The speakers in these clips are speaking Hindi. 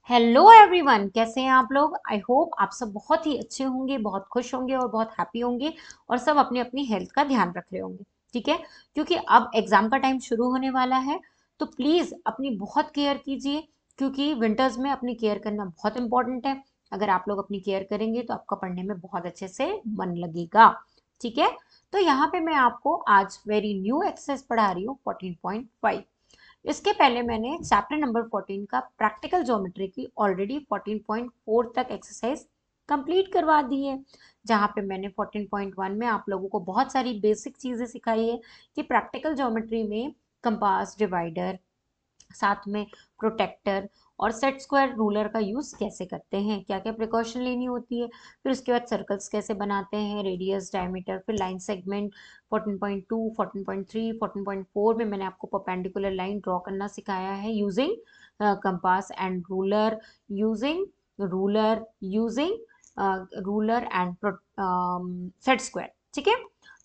हेलो एवरीवन, कैसे हैं आप लोग। आई होप आप सब बहुत ही अच्छे होंगे, बहुत खुश होंगे और बहुत हैप्पी होंगे और सब अपनी अपनी हेल्थ का ध्यान रख रहे होंगे। ठीक है, क्योंकि अब एग्जाम का टाइम शुरू होने वाला है, तो प्लीज अपनी बहुत केयर कीजिए, क्योंकि विंटर्स में अपनी केयर करना बहुत इंपॉर्टेंट है। अगर आप लोग अपनी केयर करेंगे तो आपका पढ़ने में बहुत अच्छे से मन लगेगा। ठीक है, तो यहाँ पे मैं आपको आज वेरी न्यू एक्सरसाइज पढ़ा रही हूँ 14.5। इसके पहले मैंने चैप्टर नंबर 14 का प्रैक्टिकल ज्योमेट्री की ऑलरेडी 14.4 तक एक्सरसाइज कंप्लीट करवा दी है, जहाँ पे मैंने 14.1 में आप लोगों को बहुत सारी बेसिक चीजें सिखाई है कि प्रैक्टिकल ज्योमेट्री में कंपास, डिवाइडर, साथ में प्रोटेक्टर और सेट स्क्वायर रूलर का यूज कैसे करते हैं, क्या क्या प्रिकॉशन लेनी होती है। फिर उसके बाद सर्कल्स कैसे बनाते हैं, रेडियस, डायमीटर, फिर लाइन सेगमेंट। 14.2, 14.3, 14.4 में मैंने आपको परपेंडिकुलर लाइन ड्रॉ करना सिखाया है using compass and ruler, using ruler using ruler and set square. ठीक है,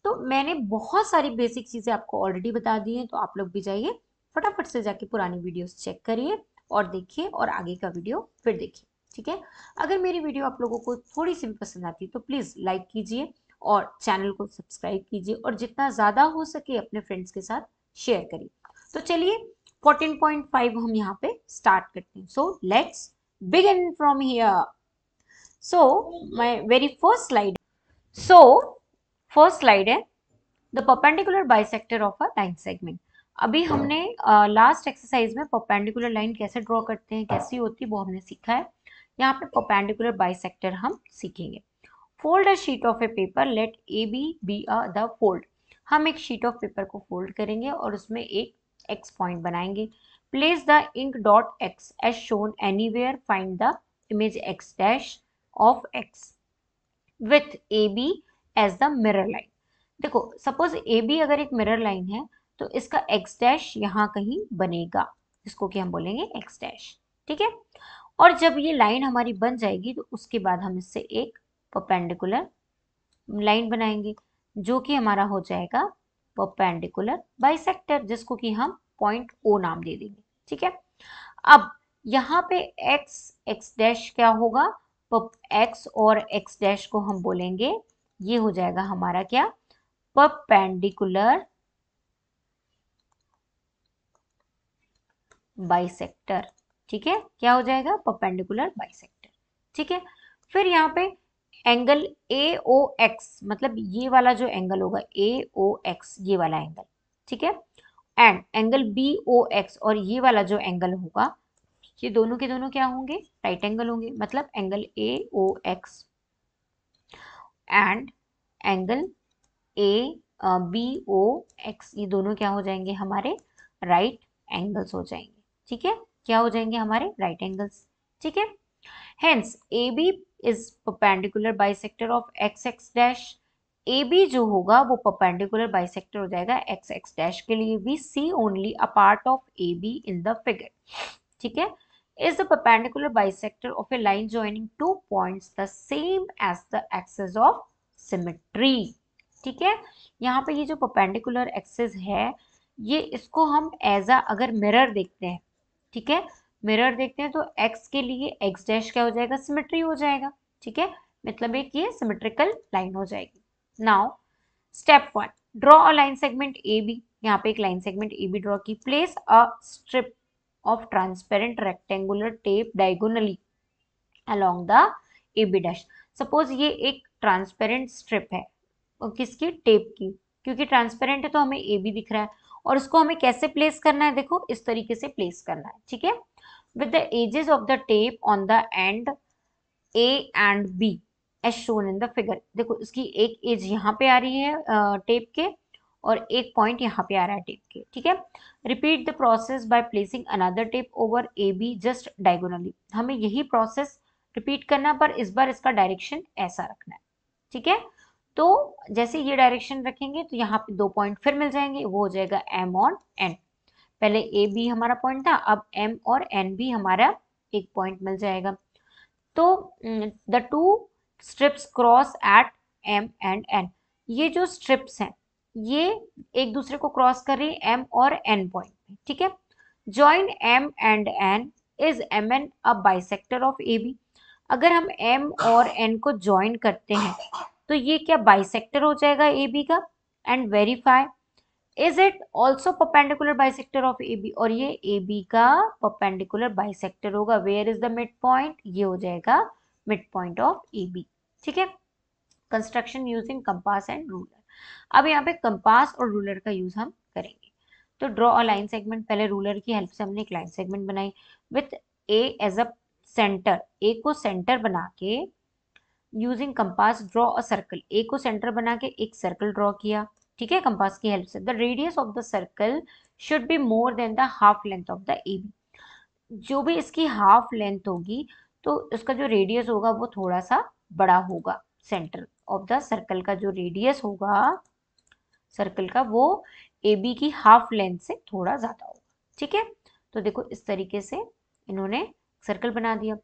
तो मैंने बहुत सारी बेसिक चीजें आपको ऑलरेडी बता दी हैं, तो आप लोग भी जाइए फटाफट से जाके पुरानी वीडियोस चेक करिए और देखिए और आगे का वीडियो फिर देखिए। ठीक है, अगर मेरी वीडियो आप लोगों को थोड़ी सी भी पसंद आती है तो प्लीज लाइक कीजिए और चैनल को सब्सक्राइब कीजिए और जितना ज्यादा हो सके अपने फ्रेंड्स के साथ शेयर करिए। तो चलिए 14.5 हम यहाँ पे स्टार्ट करते हैं। So let's begin from here. So my very first slide, so first slide है the perpendicular bisector of a line segment. अभी हमने लास्ट एक्सरसाइज में परपेंडिकुलर लाइन कैसे ड्रॉ करते हैं, कैसी होती है, वो हमने सीखा है। यहाँ पे परपेंडिकुलर बाइसेक्टर हम सीखेंगे। Fold a sheet of a paper, let A B the fold. हम एक शीट ऑफ पेपर को फोल्ड करेंगे और उसमें एक एक्स पॉइंट बनाएंगे। Place the ink dot X as shown anywhere, find the image X dash of X with A B as the mirror line. देखो, सपोज ए बी अगर एक मिरर लाइन है तो इसका एक्स डैश यहाँ कहीं बनेगा, जिसको कि हम बोलेंगे एक्स डैश। ठीक है, और जब ये लाइन हमारी बन जाएगी तो उसके बाद हम इससे एक परपेंडिकुलर लाइन बनाएंगे, जो कि हमारा हो जाएगा परपेंडिकुलर बाइसेक्टर, जिसको कि हम पॉइंट ओ नाम दे देंगे। ठीक है, अब यहाँ पे एक्स एक्स डैश क्या होगा, एक्स और एक्स डैश को हम बोलेंगे, ये हो जाएगा हमारा क्या, परपेंडिकुलर बाइसेक्टर। ठीक है, क्या हो जाएगा, परपेंडिकुलर बाइसेक्टर। ठीक है, फिर यहाँ पे एंगल ए ओ एक्स, मतलब ये वाला जो एंगल होगा ए ओ एक्स, ये वाला एंगल। ठीक है, and angle B O X, और ये वाला जो एंगल होगा, ये दोनों के दोनों क्या होंगे, राइट एंगल होंगे। मतलब angle A O X and angle A B O X, ये दोनों क्या हो जाएंगे, हमारे राइट एंगल्स हो जाएंगे। ठीक है, क्या हो जाएंगे, हमारे राइट एंगल्स। ठीक है, hence A B is perpendicular bisector of X X dash. A B जो होगा वो परपेंडिकुलर बाइसेक्टर हो जाएगा एक्स एक्स डैश के लिए। We see only a part of A B in the figure. ठीक है, is the perpendicular bisector of a line joining two points the same as the axis of symmetry। ठीक है, यहाँ पे ये जो परपेंडिकुलर एक्सिस है, ये इसको हम एज अ अगर मिरर देखते हैं, ठीक है, मिरर देखते हैं तो एक्स के लिए एक्स डैश क्या हो जाएगा, सिमेट्री हो जाएगा। ठीक है, मतलब एक ये सिमेट्रिकल लाइन हो जाएगी। Now step 1, draw a line segment A B. यहाँ पे एक line segment A B draw की। Place a strip of transparent rectangular tape diagonally along the AB dash। Suppose ये एक ट्रांसपेरेंट स्ट्रिप है, और किसकी, टेप की, क्योंकि ट्रांसपेरेंट है तो हमें AB दिख रहा है, और उसको हमें कैसे प्लेस करना है, देखो इस तरीके से प्लेस करना है। ठीक है, with the edges of the tape on the end A and B as shown in the figure। देखो इसकी एक एज यहाँ पे आ रही है टेप के, और एक पॉइंट यहाँ पे आ रहा है टेप के। ठीक है, repeat the process by placing another tape over A be just diagonally. हमें यही प्रोसेस रिपीट करना, पर इस बार इसका डायरेक्शन ऐसा रखना है। ठीक है, तो जैसे ये डायरेक्शन रखेंगे तो यहाँ पे दो पॉइंट फिर मिल जाएंगे, वो हो जाएगा एम और एन। पहले ए बी हमारा पॉइंट था, अब एम और एन भी हमारा एक पॉइंट मिल जाएगा। तो the two strips cross at M and N. ये जो स्ट्रिप्स हैं ये एक दूसरे को क्रॉस कर रही है एम और एन पॉइंट पे। ठीक है, join M and N is M N a bisector of A B? अगर हम एम और एन को ज्वाइन करते हैं तो ये क्या बाइसेक्टर हो जाएगा ए बी का? And verify is it also perpendicular bisector of A B? और ये ए बी का परपेंडिकुलर बाइसेक्टर होगा। Where is the mid point? ये हो जाएगा mid point of A B. ठीक है, construction using compass and ruler. अब यहाँ पे कंपास और रूलर का यूज हम करेंगे। तो ड्रॉ अ लाइन सेगमेंट, पहले रूलर की हेल्प से हमने एक लाइन सेगमेंट बनाई with A as a centre, A को सेंटर बना के using compass draw a circle, A को सेंटर बना के एक सर्कल ड्रॉ किया। ठीक है, कंपास की हेल्प से। The radius of the circle should be more than the half length of the A B. जो भी इसकी हाफ लेंथ होगी तो उसका जो रेडियस होगा वो थोड़ा सा बड़ा होगा। सेंटर ऑफ द सर्कल का जो रेडियस होगा सर्कल का वो ए बी की हाफ लेंथ से थोड़ा ज्यादा होगा। ठीक है, तो देखो इस तरीके से इन्होंने सर्कल बना दिया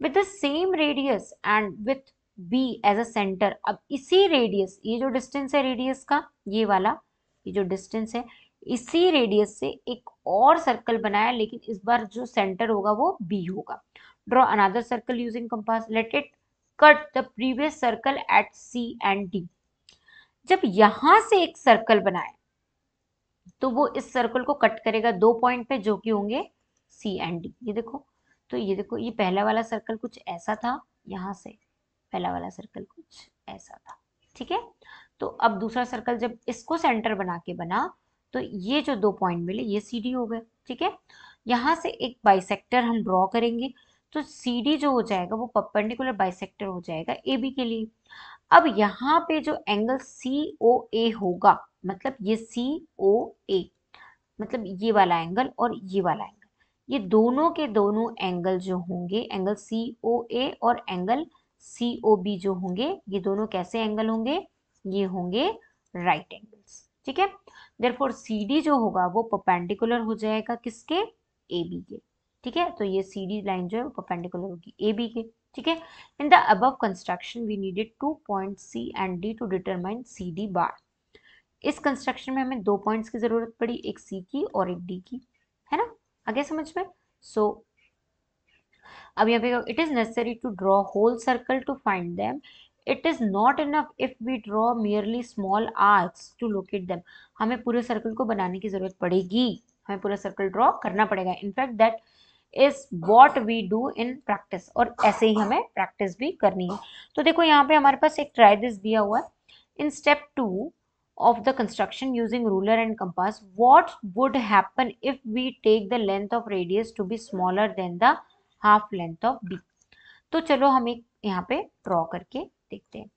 with the same radius and with B as a centre. अब इसी रेडियस, ये जो डिस्टेंस है रेडियस का, ये वाला, ये जो डिस्टेंस है, इसी रेडियस से एक और सर्कल बनाया, लेकिन इस बार जो सेंटर होगा वो बी होगा। Draw another circle using compass, let it cut the previous circle at C and D. जब यहां से एक सर्कल बनाए तो वो इस सर्कल को कट करेगा दो पॉइंट पे जो कि होंगे सी एंड डी। ये देखो, तो ये देखो, ये पहला वाला सर्कल कुछ ऐसा था, यहां से पहला वाला सर्कल कुछ ऐसा था। ठीक है, तो अब दूसरा सर्कल जब इसको सेंटर बना के बना तो ये जो दो पॉइंट मिले ये सी डी हो गए। ठीक है, यहां से एक बाइसेक्टर हम ड्रॉ करेंगे तो सी डी जो हो जाएगा वो परपेंडिकुलर बाइसेक्टर हो जाएगा ए बी के लिए। अब यहाँ पे जो एंगल सी ओ ए होगा, मतलब ये सी ओ ए, मतलब ये वाला एंगल और ये वाला एंगल, ये दोनों के दोनों एंगल जो होंगे, एंगल सी ओ ए और एंगल सी ओ बी जो होंगे, ये दोनों कैसे एंगल होंगे? ये होंगे राइट एंगल्स। ठीक है, देयरफॉर सी डी जो होगा वो परपेंडिकुलर हो जाएगा किसके? ए बी के। ठीक है, तो ये सी डी लाइन जो है वो परपेंडिकुलर होगी ए बी के। ठीक है, in the above construction we needed 2 point C and D to determine C D bar. इस कंस्ट्रक्शन में हमें दो पॉइंट्स की जरूरत पड़ी, एक सी की और एक डी की, है ना? आगे समझ में? सो अब यहाँ पे it is necessary to draw whole circle to find them. It is not enough if we draw merely small arcs to locate them. हमें पूरे सर्कल को बनाने की जरूरत पड़ेगी, हमें पूरा सर्कल ड्रॉ करना पड़ेगा। In fact that is what we do in practice, और ऐसे ही हमें प्रैक्टिस भी करनी है। तो देखो यहाँ पे हमारे पास एक ट्राई दिस दिया हुआ है। In step 2 of the construction using ruler and compass, what would happen if we take the length of radius to be smaller than the half length of b? तो चलो हम एक यहाँ पे ड्रॉ करके देखते हैं।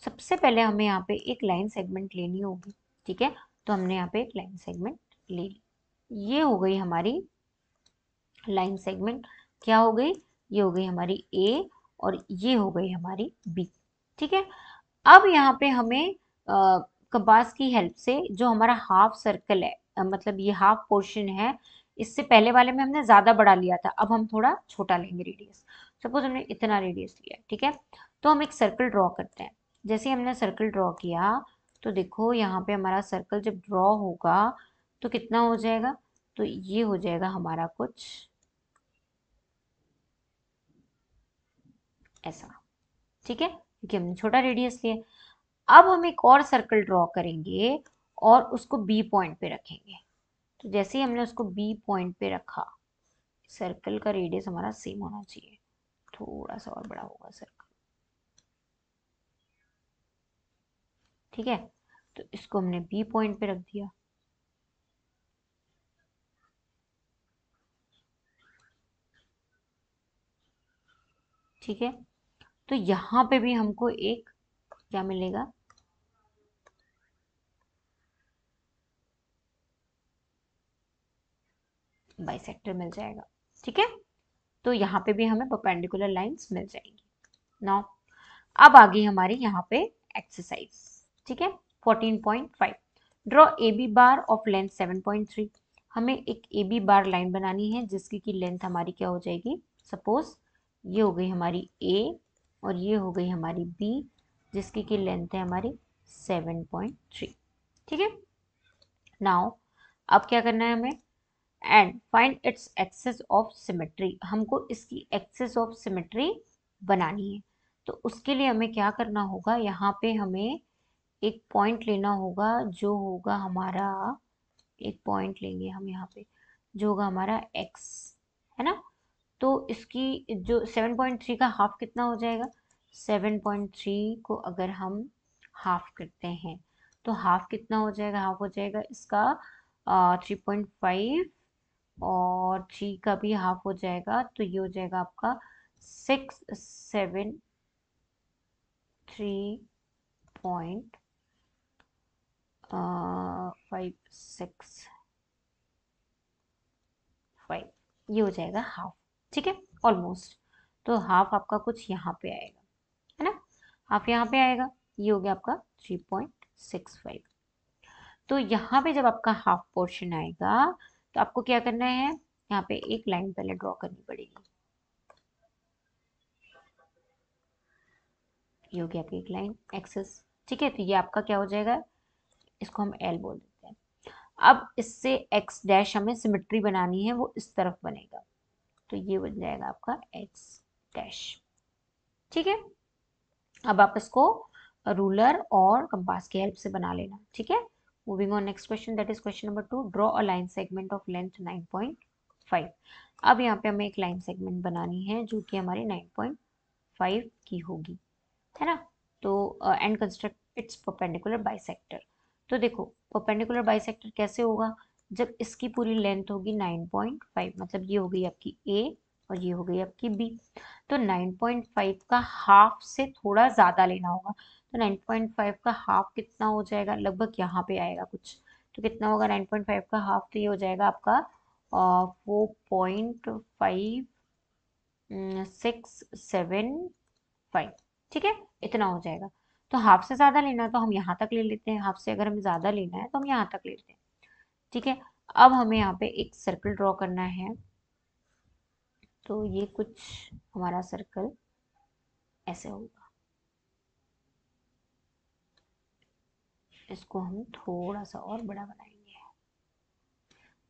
सबसे पहले हमें यहाँ पे एक लाइन सेगमेंट लेनी होगी। ठीक है, तो हमने यहाँ पे एक लाइन सेगमेंट ले ली। ये हो गई हमारी लाइन सेगमेंट। क्या हो गई? ये हो गई हमारी ए और ये हो गई हमारी बी। ठीक है, अब यहाँ पे हमें कंपास की हेल्प से जो हमारा हाफ सर्कल है, मतलब ये हाफ पोर्शन है, इससे पहले वाले में हमने ज्यादा बड़ा लिया था, अब हम थोड़ा छोटा लेंगे रेडियस। सपोज हमने इतना रेडियस लिया, ठीक है, तो हम एक सर्कल ड्रॉ करते हैं। जैसे हमने सर्कल ड्रॉ किया तो देखो यहाँ पे हमारा सर्कल जब ड्रॉ होगा तो कितना हो जाएगा? तो ये हो जाएगा हमारा कुछ ऐसा। ठीक है, क्योंकि हमने छोटा रेडियस लिया। अब हम एक और सर्कल ड्रॉ करेंगे और उसको बी पॉइंट पे रखेंगे। तो जैसे ही हमने उसको बी पॉइंट पे रखा, सर्कल का रेडियस हमारा सेम होना चाहिए, थोड़ा सा और बड़ा होगा सर्कल। ठीक है, तो इसको हमने बी पॉइंट पे रख दिया। ठीक है, तो यहां पे भी हमको एक क्या मिलेगा? बाइसेक्टर मिल जाएगा। ठीक है, तो यहाँ पे भी हमें परपेंडिकुलर लाइंस मिल जाएंगी। नाउ अब आ गई हमारी यहाँ पे एक्सरसाइज। ठीक है, 14.5 draw A B bar of length 7.3। हमें एक ए बी बार लाइन बनानी है जिसकी की लेंथ हमारी क्या हो जाएगी? सपोज ये हो गई हमारी ए और ये हो गई हमारी बी, जिसकी की लेंथ है हमारी 7.3। ठीक है, नाउ अब क्या करना है हमें? And find its axis of symmetry, हमको इसकी एक्सेस ऑफ सिमेट्री बनानी है। तो उसके लिए हमें क्या करना होगा, यहाँ पे हमें एक पॉइंट लेना होगा जो होगा हमारा, एक पॉइंट लेंगे हम यहाँ पे जो होगा हमारा x, है ना। तो इसकी जो 7.3 का हाफ कितना हो जाएगा, 7.3 को अगर हम हाफ करते हैं तो हाफ कितना हो जाएगा, हाफ हो जाएगा इसका 3.5, और 3 का भी हाफ हो जाएगा, तो ये हो जाएगा आपका 673.56 ये हो जाएगा हाफ, ठीक है, ऑलमोस्ट। तो हाफ आपका कुछ यहाँ पे आएगा, है ना, हाफ यहाँ पे आएगा, ये हो गया आपका 3.65। तो यहाँ पे जब आपका हाफ पोर्शन आएगा तो आपको क्या करना है, यहाँ पे एक लाइन पहले ड्रॉ करनी पड़ेगी, ये हो गया आपकी एक लाइन एक्सेस, ठीक है। तो ये आपका क्या हो जाएगा, इसको हम एल बोल देते हैं। अब इससे एक्स डैश हमें सिमेट्री बनानी है, वो इस तरफ बनेगा, तो ये बन जाएगा आपका एक्स डैश, ठीक है। अब आप इसको रूलर और कंपास की हेल्प से बना लेना, ठीक है। Moving on next question, that is question number 2, draw a line segment of length 9.5। अब यहाँ पे हमें एक लाइन सेगमेंट बनानी है जो कि हमारी 9.5 की होगी, है ना। तो and construct it's perpendicular bisector. तो देखो परपेंडिकुलर बाइसेक्टर कैसे होगा, जब इसकी पूरी लेंथ होगी 9.5, मतलब ये हो गई आपकी ए और ये हो गई आपकी बी, तो 9.5 का हाफ से थोड़ा ज्यादा लेना होगा। तो 9.5 का हाफ कितना हो जाएगा, लगभग यहाँ पे आएगा कुछ, तो कितना होगा 9.5 का हाफ, तो ये हो जाएगा आपका 4.5675, ठीक है, इतना हो जाएगा। तो हाफ से ज्यादा लेना है तो हम यहाँ तक ले लेते हैं, हाफ से अगर हमें ज्यादा लेना है तो हम यहाँ तक ले लेते हैं, ठीक है। अब हमें यहाँ पे एक सर्कल ड्रॉ करना है, तो ये कुछ हमारा सर्कल ऐसे होगा, इसको हम थोड़ा सा और बड़ा बनाएंगे।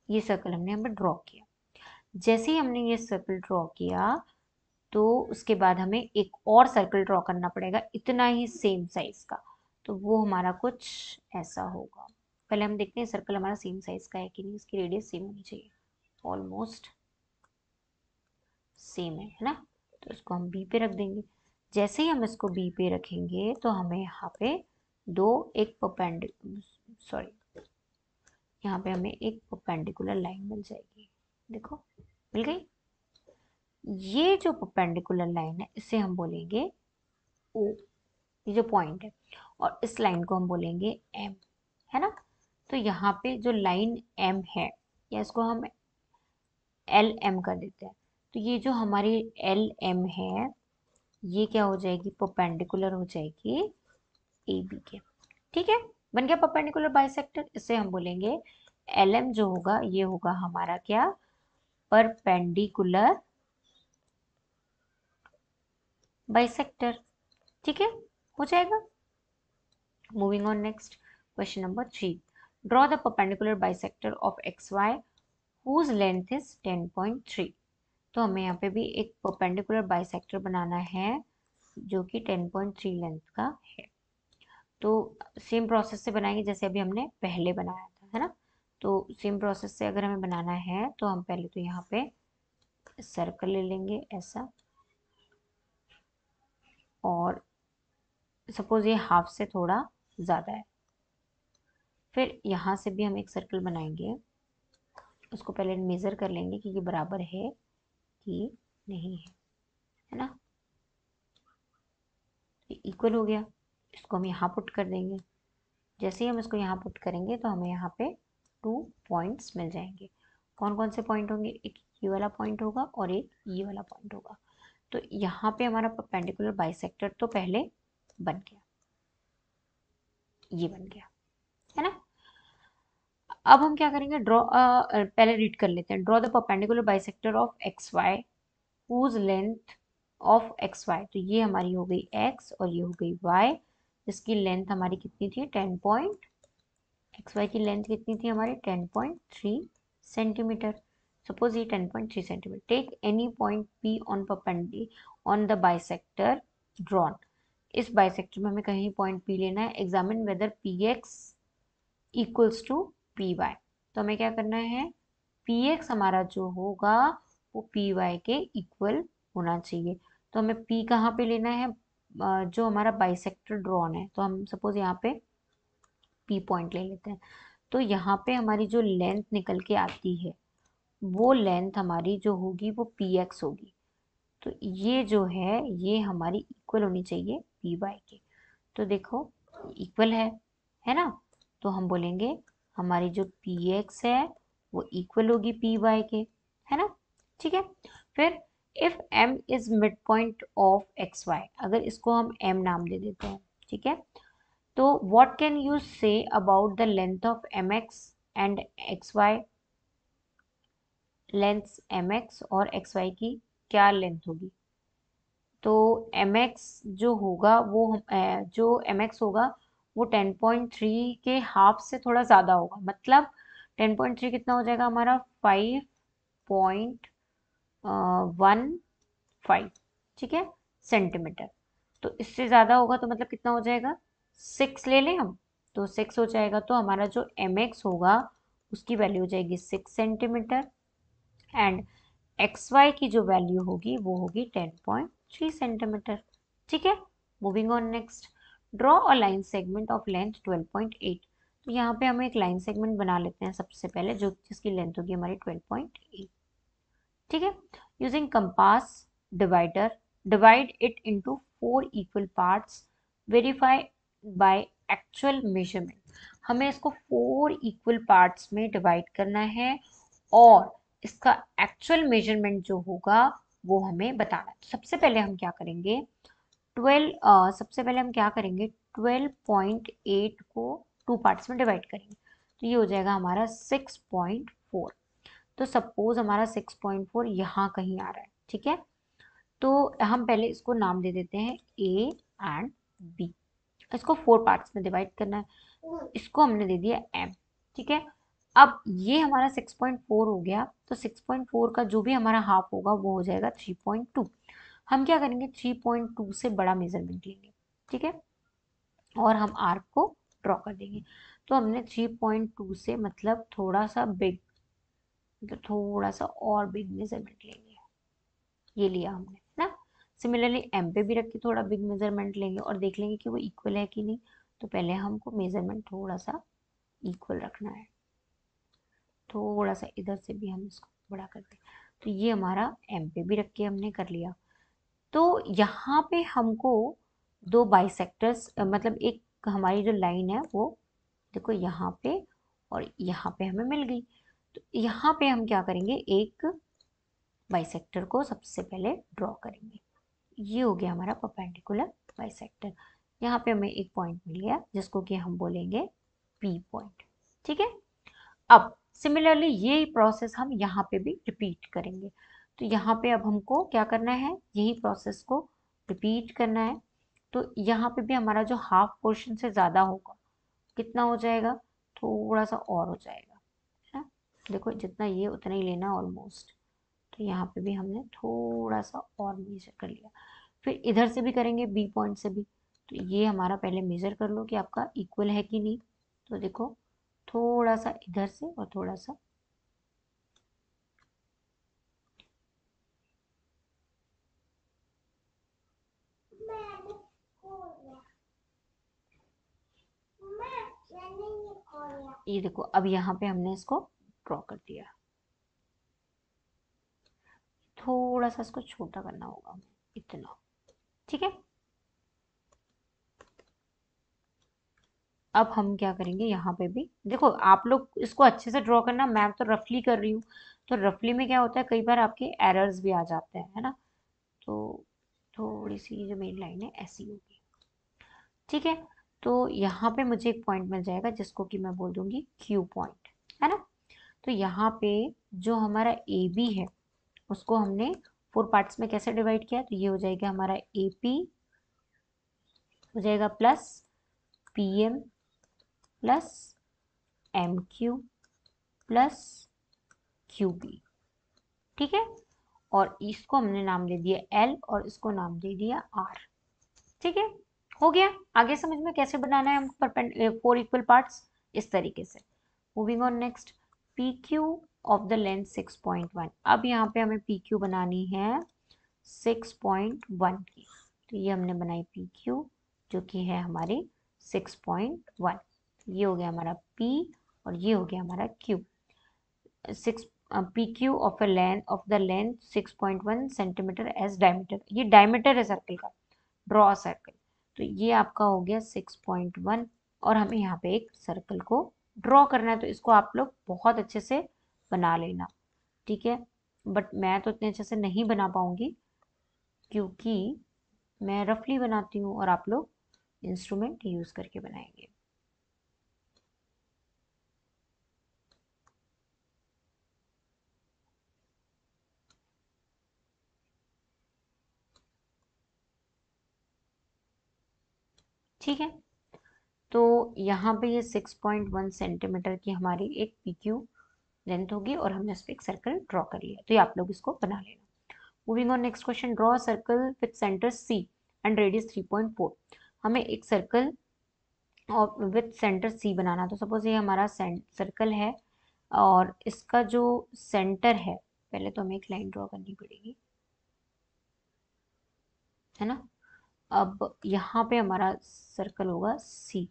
ये सर्कल हमने यहाँ पे ड्रॉ किया, जैसे ही हमने ये सर्कल ड्रॉ किया तो उसके बाद हमें एक और सर्कल ड्रॉ करना पड़ेगा इतना ही सेम साइज का, तो वो हमारा कुछ ऐसा होगा। पहले हम देखते हैं सर्कल हमारा सेम साइज का है कि नहीं, इसकी रेडियस सेम होनी चाहिए, ऑलमोस्ट सेम है ना। तो इसको हम बी पे रख देंगे, जैसे ही हम इसको बी पे रखेंगे तो हमें यहाँ पे दो एक सॉरी यहाँ पे हमें एक परपेंडिकुलर लाइन मिल जाएगी, देखो मिल गई। ये जो परपेंडिकुलर लाइन है इसे हम बोलेंगे ओ, ये जो पॉइंट है, और इस लाइन को हम बोलेंगे एम, है ना। तो यहाँ पे जो लाइन एम है, या इसको हम एल एम कर देते हैं, तो ये जो हमारी एल एम है ये क्या हो जाएगी, परपेंडिकुलर हो जाएगी ए बी के, ठीक है। बन गया परपेंडिकुलर बाइसेक्टर, इसे हम बोलेंगे एल एम जो होगा ये होगा हमारा क्या, परपेंडिकुलर बाइसेक्टर, ठीक है, हो जाएगा। Moving on next question number 3, draw the perpendicular bisector of X Y whose length is 10.3। तो हमें यहाँ पे भी एक परपेंडिकुलर बाइसेक्टर बनाना है जो कि 10.3 लेंथ का है। तो सेम प्रोसेस से बनाएंगे जैसे अभी हमने पहले बनाया था, है ना। तो सेम प्रोसेस से अगर हमें बनाना है तो हम पहले तो यहाँ पे सर्कल ले लेंगे ऐसा, और सपोज ये हाफ से थोड़ा ज़्यादा है, फिर यहाँ से भी हम एक सर्कल बनाएंगे, उसको पहले मेज़र कर लेंगे कि ये बराबर है कि नहीं है ना, ये इक्वल हो गया, इसको हम यहाँ पुट कर देंगे। जैसे ही हम इसको यहाँ पुट करेंगे तो हमें यहाँ पे 2 पॉइंट्स मिल जाएंगे। कौन कौन से पॉइंट होंगे, एक ये वाला पॉइंट होगा और एक ये वाला पॉइंट होगा। तो यहाँ पे हमारा परपेंडिकुलर बाइसेक्टर तो पहले बन गया, ये बन गया, है ना। अब हम क्या करेंगे, ड्रॉ पहले रीड कर लेते हैं, draw the perpendicular bisector of X Y whose length of X Y, तो ये हमारी हो गई एक्स और ये हो गई वाई, इसकी लेंथ हमारी कितनी थी 10 पॉइंट, एक्स वाई की लेंथ कितनी थी हमारी 10.3 सेंटीमीटर। सपोज ये 10.3 centimetre. Take any point P on perpendi on the bisector drawn. इस बाइसेक्टर में हमें कहीं पॉइंट पी लेना है। Examine whether P X equals to P Y. तो हमें क्या करना है, पी एक्स हमारा जो होगा वो पी वाई के इक्वल होना चाहिए। तो हमें पी कहाँ पे लेना है, जो हमारा बाइसेक्टर ड्रॉन है। तो हम सपोज यहाँ पे पी पॉइंट ले लेते हैं। तो यहाँ पे हमारी जो लेंथ निकल के आती है वो लेंथ हमारी जो होगी वो पी एक्स होगी। तो ये जो है ये हमारी इक्वल होनी चाहिए पी वाई के। तो देखो इक्वल है ना। तो हम बोलेंगे हमारी जो पी एक्स है वो इक्वल होगी पी वाई के, है ना। ठीक है। फिर if M is mid point of X Y, अगर इसको हम एम नाम दे देते हैं, ठीक है। तो what can you say about the length of M X and X Y. Length M X और एक्स वाई की क्या लेंथ होगी। तो एम एक्स जो होगा वो जो एम एक्स होगा वो 10.3 के हाफ से थोड़ा ज़्यादा होगा। मतलब 10.3 कितना हो जाएगा हमारा 5.15, ठीक है, सेंटीमीटर। तो इससे ज़्यादा होगा तो मतलब कितना हो जाएगा, 6 ले लें हम। तो 6 हो जाएगा। तो हमारा जो एम एक्स होगा उसकी वैल्यू हो जाएगी 6 सेंटीमीटर एंड एक्स वाई की जो वैल्यू होगी वो होगी 10.3 सेंटीमीटर। ठीक है। Moving on next, draw a line segment of length 12.8। तो यहाँ पे हम एक लाइन सेगमेंट बना लेते हैं सबसे पहले, जो जिसकी लेंथ होगी हमारी 12.8। ठीक है। Using compass divider, divide it into 4 equal parts, verify by actual measurement. हमें इसको 4 इक्वल पार्ट्स में डिवाइड करना है और इसका एक्चुअल मेजरमेंट जो होगा वो हमें बताना है। सबसे पहले हम क्या करेंगे, 12.8 को 2 पार्ट्स में डिवाइड करेंगे। तो ये हो जाएगा हमारा 6.4। तो सपोज हमारा 6.4 यहाँ कहीं आ रहा है, ठीक है। तो हम पहले इसको नाम दे देते हैं ए एंड बी। इसको 4 पार्ट्स में डिवाइड करना है, इसको हमने दे दिया एम, ठीक है। अब ये हमारा 6.4 हो गया। तो 6.4 का जो भी हमारा हाफ होगा वो हो जाएगा 3.2। हम क्या करेंगे, 3.2 से बड़ा मेजरमेंट लेंगे, ठीक है, और हम आर्क को ड्रॉ कर देंगे। तो हमने 3.2 से मतलब थोड़ा सा बिग, तो थोड़ा सा और बिग मेजरमेंट लेंगे, ये लिया हमने ना। सिमिलरली एम पे भी रख के थोड़ा बिग मेजरमेंट लेंगे और देख लेंगे कि वो इक्वल है कि नहीं। तो पहले हमको मेजरमेंट थोड़ा सा इक्वल रखना है, थोड़ा सा इधर से भी हम इसको बड़ा कर दें। तो ये हमारा एम पे भी रख के हमने कर लिया। तो यहाँ पे हमको दो बाइसेक्टर्स, मतलब एक हमारी जो लाइन है वो देखो यहाँ पे और यहाँ पे हमें मिल गई। तो यहाँ पे हम क्या करेंगे, एक बाइसेक्टर को सबसे पहले ड्रॉ करेंगे। ये हो गया हमारा परपेंडिकुलर बाइसेक्टर। यहाँ पे हमें एक पॉइंट मिल गया जिसको कि हम बोलेंगे पी पॉइंट, ठीक है। अब सिमिलरली ये प्रोसेस हम यहाँ पे भी रिपीट करेंगे। तो यहाँ पे अब हमको क्या करना है, यही प्रोसेस को रिपीट करना है। तो यहाँ पे भी हमारा जो हाफ पोर्शन से ज़्यादा होगा कितना हो जाएगा, थोड़ा सा और हो जाएगा, है ना। देखो जितना ये उतना ही लेना ऑलमोस्ट। तो यहाँ पे भी हमने थोड़ा सा और मेजर कर लिया। फिर इधर से भी करेंगे बी पॉइंट से भी। तो ये हमारा पहले मेजर कर लो कि आपका इक्वल है कि नहीं। तो देखो थोड़ा सा इधर से और थोड़ा सा, ये देखो अब यहाँ पे हमने इसको ड्रॉ कर दिया। थोड़ा सा इसको छोटा करना होगा हमें, इतना, ठीक है। अब हम क्या करेंगे, यहाँ पे भी देखो आप लोग इसको अच्छे से ड्रॉ करना, मैं तो रफली कर रही हूँ। तो रफली में क्या होता है, कई बार आपके एरर्स भी आ जाते हैं, है ना। तो थोड़ी सी जो मेरी लाइन है ऐसी होगी, ठीक है। तो यहाँ पे मुझे एक पॉइंट मिल जाएगा जिसको कि मैं बोल दूंगी क्यू पॉइंट, है ना। तो यहाँ पे जो हमारा ए बी है उसको हमने 4 पार्ट्स में कैसे डिवाइड किया। तो ये हो जाएगा हमारा ए पी हो जाएगा plus P M plus M Q plus Q B. ठीक है, और इसको हमने नाम दे दिया एल और इसको नाम दे दिया आर। ठीक है, हो गया। आगे समझ में कैसे बनाना है हम फोर इक्वल पार्ट्स, इस तरीके से। Moving on next, P Q of the length 6.1। अब यहाँ पे हमें पी क्यू बनानी है 6.1 की। तो ये हमने बनाई पी क्यू जो कि है हमारी 6.1। ये हो गया हमारा P और ये हो गया हमारा Q। Six P Q of the length 6.1 centimetre as diameter. ये डायमीटर है सर्कल का, ड्रॉ सर्कल। तो ये आपका हो गया 6.1 और हमें यहाँ पे एक सर्कल को ड्रॉ करना है। तो इसको आप लोग बहुत अच्छे से बना लेना, ठीक है। बट मैं तो इतने अच्छे से नहीं बना पाऊंगी क्योंकि मैं रफली बनाती हूँ और आप लोग इंस्ट्रूमेंट यूज करके बनाएंगे। ठीक है, तो यहाँ पे ये 6.1 सेंटीमीटर की हमारी एक PQ लेंथ होगी और हमने इस पर एक सर्कल ड्रॉ कर लिया। तो ये आप लोग इसको बना लेना। Moving on next question, draw circle with centre C and radius 3.4। हमें एक सर्कल और विथ सेंटर C बनाना। तो सपोज ये हमारा सर्कल है और इसका जो सेंटर है, पहले तो हमें एक लाइन ड्रॉ करनी पड़ेगी, है ना। अब यहाँ पे हमारा सर्कल होगा C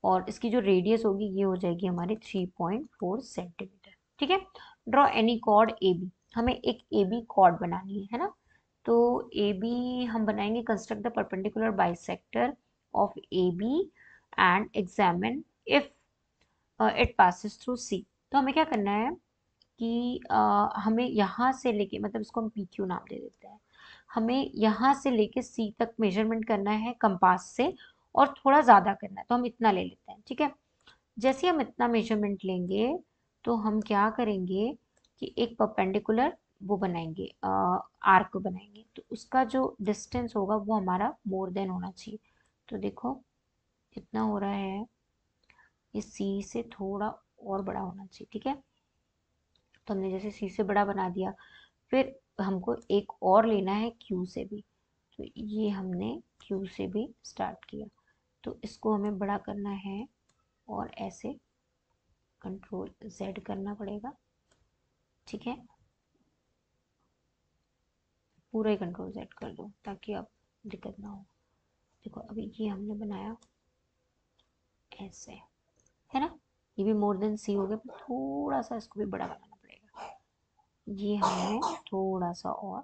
और इसकी जो रेडियस होगी ये हो जाएगी हमारी 3.4 सेंटीमीटर। ठीक है, draw any chord A B. हमें एक ए बी कॉर्ड बनानी है ना। तो ए बी हम बनाएंगे, construct the perpendicular bisector of A B and examine if it passes through C. तो हमें क्या करना है कि हमें यहाँ से लेके, मतलब इसको हम पी क्यू नाम दे देते हैं, हमें यहाँ से लेके सी तक मेजरमेंट करना है कंपास से और थोड़ा ज़्यादा करना है। तो हम इतना ले लेते हैं, ठीक है। जैसे हम इतना मेजरमेंट लेंगे तो हम क्या करेंगे कि एक परपेंडिकुलर वो बनाएंगे, आर्क बनाएंगे। तो उसका जो डिस्टेंस होगा वो हमारा मोर देन होना चाहिए। तो देखो कितना हो रहा है, ये सी से थोड़ा और बड़ा होना चाहिए, ठीक है। तो हमने जैसे सी से बड़ा बना दिया, फिर हमको एक और लेना है क्यू से भी। तो ये हमने क्यू से भी स्टार्ट किया, तो इसको हमें बड़ा करना है और ऐसे कंट्रोल Z करना पड़ेगा, ठीक है। पूरा ही कंट्रोल Z कर दो ताकि अब दिक्कत ना हो। देखो अभी ये हमने बनाया ऐसे, है ना। ये भी मोर देन सी हो गया, पर थोड़ा सा इसको भी बड़ा बनाना पड़ेगा। ये हमने थोड़ा सा और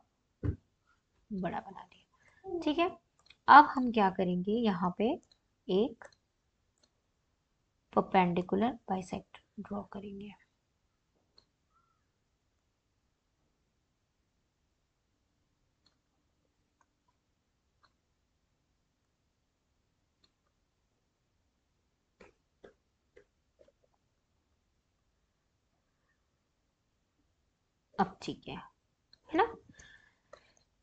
बड़ा बना दिया, ठीक है। अब हम क्या करेंगे, यहाँ पे एक परपेंडिकुलर बाइसेक्टर ड्रॉ करेंगे। अब ठीक है ना।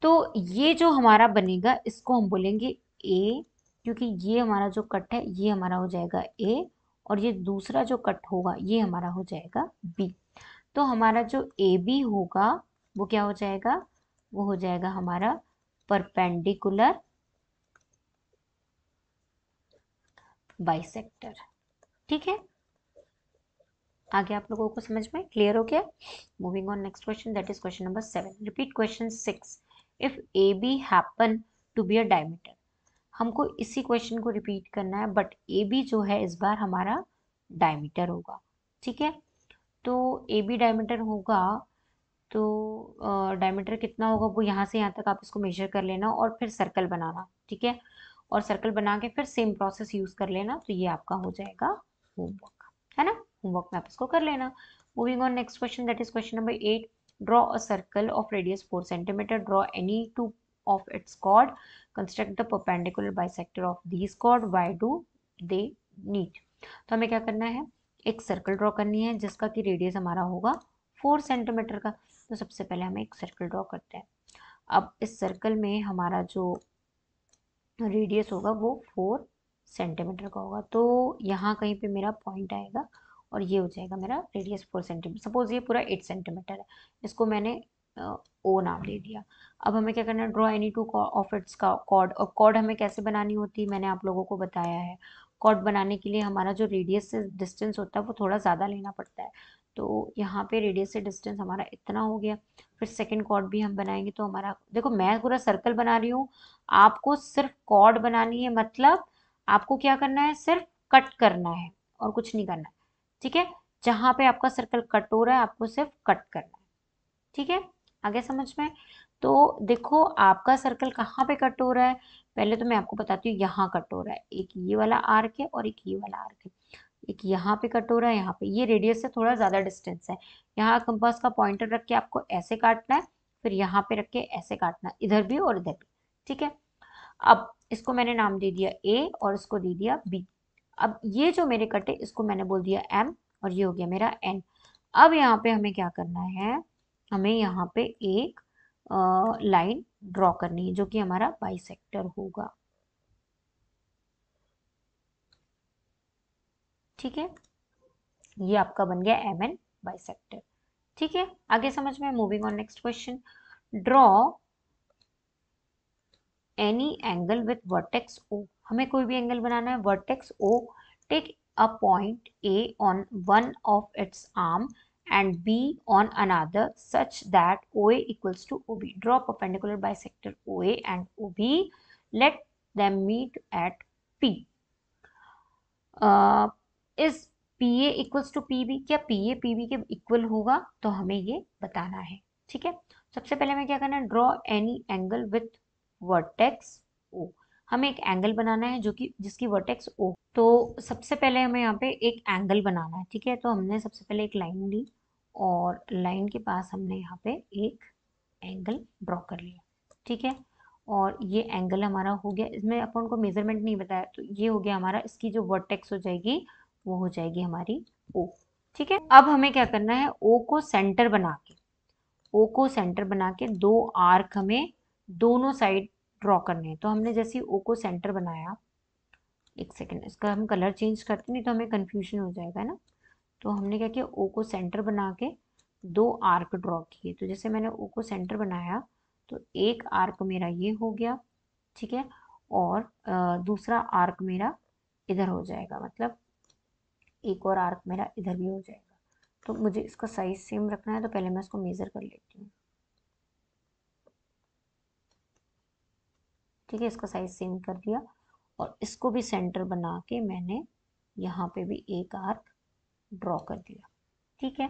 तो ये जो हमारा बनेगा इसको हम बोलेंगे ए, क्योंकि ये हमारा जो कट है ये हमारा हो जाएगा ए और ये दूसरा जो कट होगा ये हमारा हो जाएगा बी। तो हमारा जो ए बी होगा वो क्या हो जाएगा, वो हो जाएगा हमारा परपेंडिकुलर बाइसेक्टर, ठीक है। आगे आप लोगों को समझ में क्लियर हो गया। Moving on next question, that is question number 7। Repeat question 6। If A B happen to be a diameter. हमको इसी क्वेश्चन को रिपीट करना है, बट ए बी जो है इस बार हमारा डायमीटर होगा, ठीक है। तो ए बी डायमीटर होगा, तो डायमीटर कितना होगा वो यहाँ से यहाँ तक आप इसको मेजर कर लेना और फिर सर्कल बनाना, ठीक है। और सर्कल बना के फिर सेम प्रोसेस यूज कर लेना। तो ये आपका हो जाएगा होमवर्क, है ना। होमवर्क में आप इसको कर लेना। Moving on next question, that is question number 8। Draw a circle of radius 4 centimetre. Draw any two of its chord. Construct the perpendicular bisector of these chord. Why do they need? तो हमें क्या करना है, एक सर्कल ड्रॉ करनी है जिसका कि रेडियस हमारा होगा 4 सेंटीमीटर का। तो सबसे पहले हम एक सर्कल ड्रॉ करते हैं। अब इस सर्कल में हमारा जो रेडियस होगा वो 4 सेंटीमीटर का होगा। तो यहाँ कहीं पे मेरा पॉइंट आएगा और ये हो जाएगा मेरा रेडियस 4 सेंटीमीटर। सपोज ये पूरा 8 सेंटीमीटर है, इसको मैंने ओ नाम दे दिया। अब हमें क्या करना है, draw any two of its का कॉर्ड। और कॉर्ड हमें कैसे बनानी होती है मैंने आप लोगों को बताया है। कॉर्ड बनाने के लिए हमारा जो रेडियस से डिस्टेंस होता है वो थोड़ा ज़्यादा लेना पड़ता है। तो यहाँ पे रेडियस से डिस्टेंस हमारा इतना हो गया। फिर सेकंड कॉर्ड भी हम बनाएंगे तो हमारा, देखो मैं पूरा सर्कल बना रही हूँ, आपको सिर्फ कॉर्ड बनानी है। मतलब आपको क्या करना है, सिर्फ कट करना है और कुछ नहीं करना है। ठीक है, जहां पे आपका सर्कल कट हो रहा है आपको सिर्फ कट करना है। ठीक है, आगे समझ में। तो देखो आपका सर्कल कहाँ पे कट हो रहा है, पहले तो मैं आपको बताती हूँ। यहाँ कट हो रहा है, एक ये वाला आर्क है और एक ये वाला आर्क है। एक यहाँ पे कट हो रहा है, यहाँ पे ये रेडियस से थोड़ा ज्यादा डिस्टेंस है। यहाँ कंपास का पॉइंटर रख के आपको ऐसे काटना है, फिर यहाँ पे रख के ऐसे काटना है, इधर भी और इधर भी। ठीक है, अब इसको मैंने नाम दे दिया ए और इसको दे दिया बी। अब ये जो मेरे कटे इसको मैंने बोल दिया एम और ये हो गया मेरा एन। अब यहाँ पे हमें क्या करना है, हमें यहाँ पे एक लाइन ड्रॉ करनी है जो कि हमारा बाइसेक्टर होगा। ठीक है, ये आपका बन गया एम एन बाइसेक्टर। ठीक है, आगे समझ में। Moving on next question, draw any angle with vertex O. हमें कोई भी एंगल बनाना है, vertex O. Take a point A on one of its arm and B on another such that OA equals to OB. Draw perpendicular bisector OA and OB. Let them meet at P. Is PA equals to PB? क्या PA PB के इक्वल होगा? तो हमें ये बताना है। ठीक है, सबसे पहले हमें क्या करना है, draw any angle with vertex O। हमें एक एंगल बनाना है जो कि जिसकी वर्टेक्स O। तो सबसे पहले हमें यहाँ पे एक एंगल बनाना है। ठीक है, तो हमने सबसे पहले एक लाइन ली और लाइन के पास हमने यहाँ पे एक एंगल ड्रॉ कर लिया। ठीक है, और ये एंगल हमारा हो गया। इसमें अपन को मेजरमेंट नहीं बताया, तो ये हो गया हमारा। इसकी जो वर्टेक्स हो जाएगी वो हो जाएगी हमारी O। ठीक है, अब हमें क्या करना है, O को सेंटर बना के, O को सेंटर बना के दो आर्क हमें दोनों साइड ड्रॉ करने हैं। तो हमने जैसे O को सेंटर बनाया, एक सेकेंड इसका हम कलर चेंज करते, नहीं तो हमें कंफ्यूजन हो जाएगा ना। तो हमने क्या किया, ओ को सेंटर बना के दो आर्क ड्रॉ किए। तो जैसे मैंने ओ को सेंटर बनाया तो एक आर्क मेरा ये हो गया। ठीक है, और दूसरा आर्क मेरा इधर हो जाएगा, मतलब एक और आर्क मेरा इधर भी हो जाएगा। तो मुझे इसका साइज सेम रखना है, तो पहले मैं इसको मेजर कर लेती हूँ। ठीक है, इसका साइज सेम कर दिया और इसको भी सेंटर बना के मैंने यहाँ पे भी एक आर्क ड्रॉ कर दिया। ठीक है,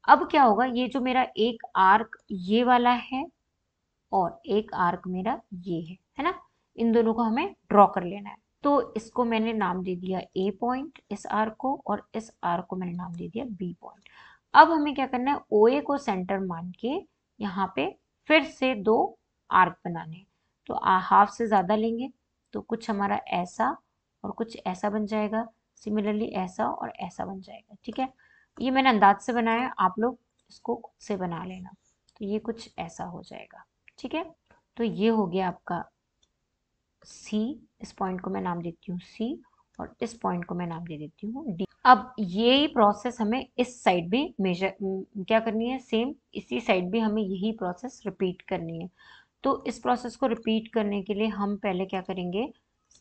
अब क्या होगा, ये जो मेरा एक आर्क ये वाला है और एक आर्क मेरा ये है ना, इन दोनों को हमें ड्रॉ कर लेना है। तो इसको मैंने नाम दे दिया ए पॉइंट, इस आर्क को, और इस आर्क को मैंने नाम दे दिया बी पॉइंट। अब हमें क्या करना है, ओ ए को सेंटर मान के यहाँ पे फिर से दो आर्क बनाने हैं। तो हाफ से ज्यादा लेंगे तो कुछ हमारा ऐसा और कुछ ऐसा बन जाएगा, सिमिलरली ऐसा और ऐसा बन जाएगा। ठीक है, ये मैंने अंदाज से बनाया, आप लोग इसको खुद से बना लेना। तो ये कुछ ऐसा हो जाएगा। ठीक है, तो ये हो गया आपका सी। इस पॉइंट को मैं नाम देती हूँ सी और इस पॉइंट को मैं नाम दे देती हूँ डी। अब ये प्रोसेस हमें इस साइड भी मेजर क्या करनी है, सेम इसी साइड भी हमें यही प्रोसेस रिपीट करनी है। तो इस प्रोसेस को रिपीट करने के लिए हम पहले क्या करेंगे,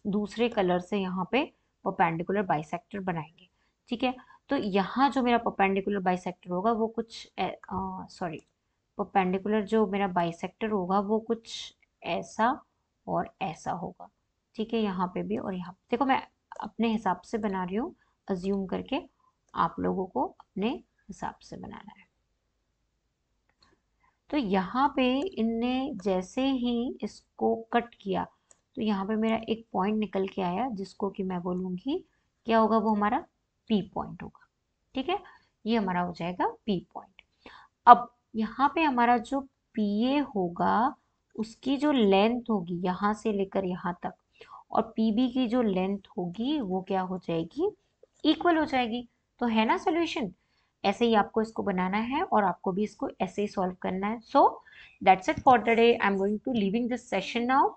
दूसरे कलर से यहाँ पे परपेंडिकुलर बाइसेक्टर बनाएंगे। ठीक है, तो यहाँ जो मेरा परपेंडिकुलर बाइसेक्टर होगा वो कुछ सॉरी, परपेंडिकुलर जो मेरा बाइसेक्टर होगा वो कुछ ऐसा और ऐसा होगा। ठीक है, यहाँ पे भी और यहाँ पे। देखो मैं अपने हिसाब से बना रही हूँ, अज्यूम करके आप लोगों को अपने हिसाब से बनाना है। तो यहाँ पे इनने जैसे ही इसको कट किया तो यहाँ पे मेरा एक पॉइंट निकल के आया जिसको कि मैं बोलूँगी क्या होगा, वो हमारा पी पॉइंट होगा। ठीक है, ये हमारा हो जाएगा पी पॉइंट। अब यहाँ पे हमारा जो पीए होगा उसकी जो लेंथ होगी यहाँ से लेकर यहाँ तक, और पीबी की जो लेंथ होगी वो क्या हो जाएगी, इक्वल हो जाएगी। तो है ना सोल्यूशन। ऐसे ही आपको इसको बनाना है और आपको भी इसको ऐसे ही सॉल्व करना है। So that's it for the day. I am going to leaving this session now.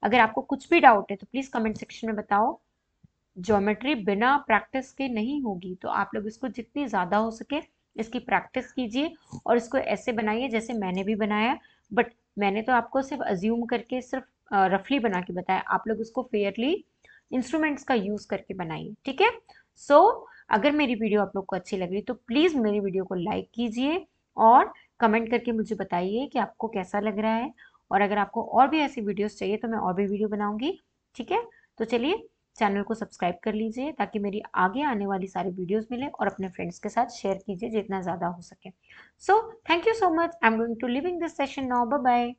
अगर आपको कुछ भी डाउट है तो प्लीज कमेंट सेक्शन में बताओ। ज्योमेट्री बिना प्रैक्टिस के नहीं होगी, तो आप लोग इसको जितनी ज्यादा हो सके इसकी प्रैक्टिस कीजिए और इसको ऐसे बनाइए जैसे मैंने भी बनाया। बट मैंने तो आपको सिर्फ अज्यूम करके सिर्फ रफली बना के बताया, आप लोग उसको फेयरली इंस्ट्रूमेंट्स का यूज करके बनाइए, ठीक है। सो अगर मेरी वीडियो आप लोग को अच्छी लग रही तो प्लीज मेरी वीडियो को लाइक कीजिए और कमेंट करके मुझे बताइए कि आपको कैसा लग रहा है। और अगर आपको और भी ऐसी वीडियोस चाहिए तो मैं और भी वीडियो बनाऊंगी, ठीक है। तो चलिए चैनल को सब्सक्राइब कर लीजिए ताकि मेरी आगे आने वाली सारी वीडियोस मिले, और अपने फ्रेंड्स के साथ शेयर कीजिए जितना ज़्यादा हो सके। So thank you so much, I am going to living this session now, bye bye.